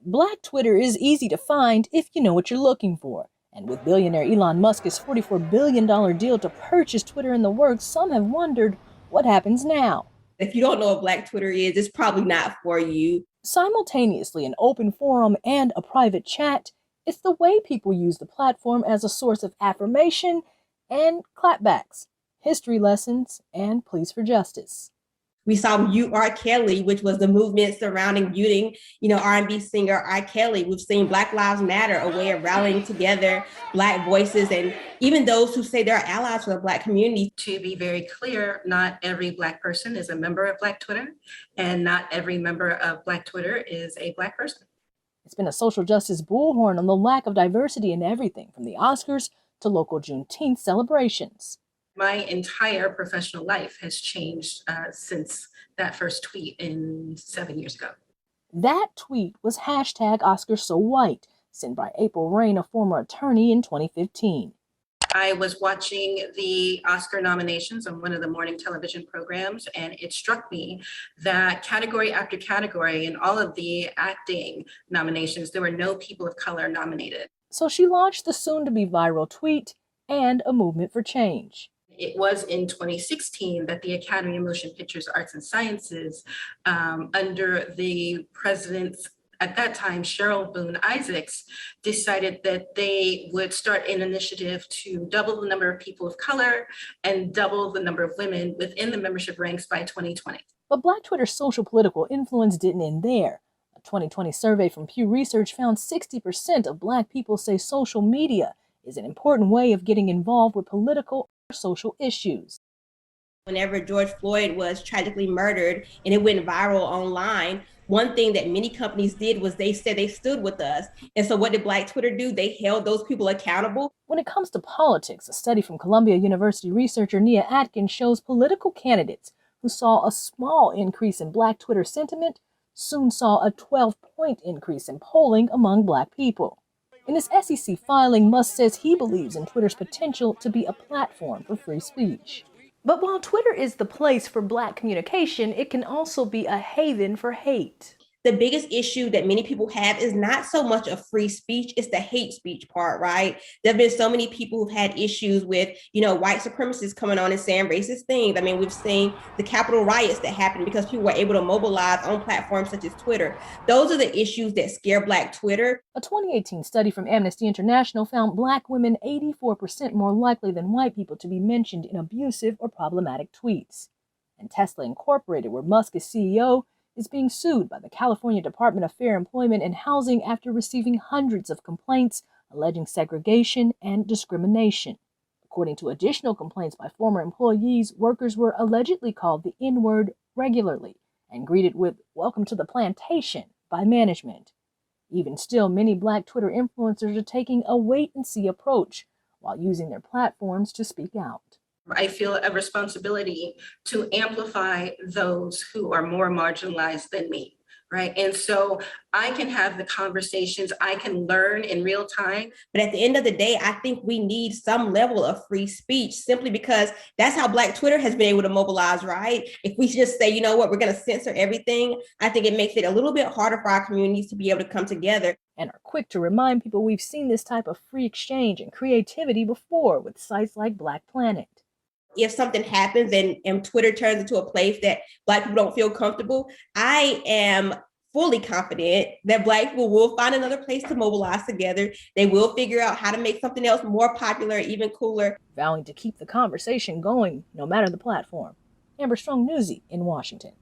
Black Twitter is easy to find if you know what you're looking for. And with billionaire Elon Musk's $44 billion deal to purchase Twitter in the works, some have wondered what happens now. If you don't know what Black Twitter is, it's probably not for you. Simultaneously, an open forum and a private chat, it's the way people use the platform as a source of affirmation and clapbacks, history lessons, and pleas for justice. We saw Mute R. Kelly, which was the movement surrounding muting, R&B singer R. Kelly. We've seen Black Lives Matter, a way of rallying together Black voices and even those who say they're allies for the Black community. To be very clear, not every Black person is a member of Black Twitter, and not every member of Black Twitter is a Black person. It's been a social justice bullhorn on the lack of diversity in everything from the Oscars to local Juneteenth celebrations. My entire professional life has changed since that first tweet 7 years ago. That tweet was #OscarsSoWhite, sent by April Rain, a former attorney, in 2015. I was watching the Oscar nominations on one of the morning television programs, and it struck me that category after category in all of the acting nominations, there were no people of color nominated. So she launched the soon-to-be viral tweet and a movement for change. It was in 2016 that the Academy of Motion Pictures Arts and Sciences, under the president's, at that time, Cheryl Boone Isaacs, decided that they would start an initiative to double the number of people of color and double the number of women within the membership ranks by 2020. But Black Twitter's social political influence didn't end there. A 2020 survey from Pew Research found 60% of Black people say social media is an important way of getting involved with political or social issues. Whenever George Floyd was tragically murdered and it went viral online, one thing that many companies did was they said they stood with us. And so what did Black Twitter do? They held those people accountable. When it comes to politics, a study from Columbia University researcher Nia Atkins shows political candidates who saw a small increase in Black Twitter sentiment soon saw a 12-point increase in polling among Black people. In his SEC filing, Musk says he believes in Twitter's potential to be a platform for free speech. But while Twitter is the place for Black communication, it can also be a haven for hate. The biggest issue that many people have is not so much of free speech, it's the hate speech part, right? There have been so many people who've had issues with, white supremacists coming on and saying racist things. I mean, we've seen the Capitol riots that happened because people were able to mobilize on platforms such as Twitter. Those are the issues that scare Black Twitter. A 2018 study from Amnesty International found Black women 84% more likely than white people to be mentioned in abusive or problematic tweets. And Tesla Incorporated, where Musk is CEO, is being sued by the California Department of Fair Employment and Housing after receiving hundreds of complaints alleging segregation and discrimination. According to additional complaints by former employees, workers were allegedly called the N-word regularly and greeted with "Welcome to the plantation" by management. Even still, many Black Twitter influencers are taking a wait-and-see approach while using their platforms to speak out. I feel a responsibility to amplify those who are more marginalized than me, right? And so I can have the conversations, I can learn in real time. But at the end of the day, I think we need some level of free speech simply because that's how Black Twitter has been able to mobilize, right? If we just say, you know what, we're going to censor everything, I think it makes it a little bit harder for our communities to be able to come together. And are quick to remind people we've seen this type of free exchange and creativity before with sites like Black Planet. If something happens and Twitter turns into a place that Black people don't feel comfortable, I am fully confident that Black people will find another place to mobilize together. They will figure out how to make something else more popular, even cooler. Vowing to keep the conversation going no matter the platform. Amber Strong, Newsy in Washington.